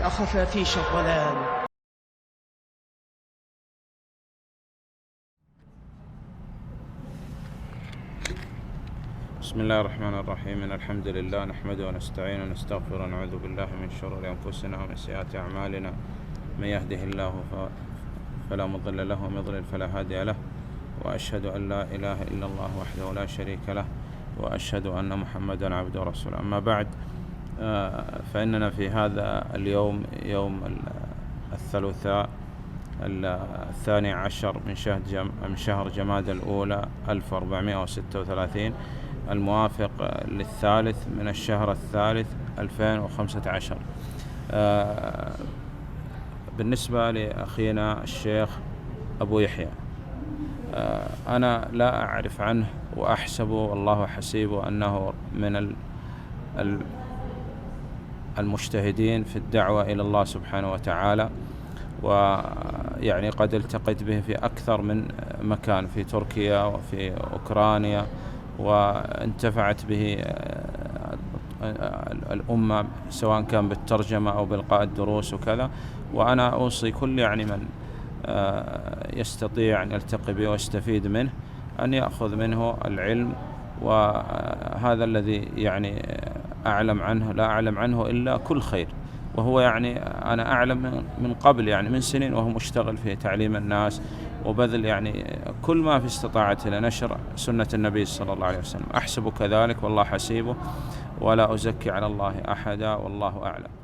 خفافيش الظلام. بسم الله الرحمن الرحيم. إن الحمد لله نحمده ونستعين ونستغفر ونعوذ بالله من شرور أنفسنا ومن سيئات أعمالنا. من يهده الله فلا مضل له ومن يضلل فلا هادي له، وأشهد أن لا إله إلا الله وحده لا شريك له، وأشهد أن محمدا عبده ورسوله. أما بعد، فإننا في هذا اليوم، يوم الثلاثاء 12 من شهر جمادى الأولى 1436، الموافق للثالث من الشهر الثالث 2015. بالنسبة لأخينا الشيخ أبو يحيى، أنا لا أعرف عنه، وأحسب والله حسيبه أنه من المجتهدين في الدعوة إلى الله سبحانه وتعالى، ويعني قد التقيت به في أكثر من مكان، في تركيا وفي أوكرانيا، وانتفعت به الأمة سواء كان بالترجمة أو بإلقاء الدروس وكذا. وأنا أوصي كل من يستطيع أن يلتقي به ويستفيد منه أن يأخذ منه العلم، وهذا الذي أعلم عنه، لا أعلم عنه إلا كل خير، وهو أنا أعلم من قبل من سنين وهو مشتغل في تعليم الناس وبذل كل ما في استطاعته لنشر سنة النبي صلى الله عليه وسلم. أحسب كذلك والله حسيبه، ولا أزكي على الله أحدا، والله أعلم.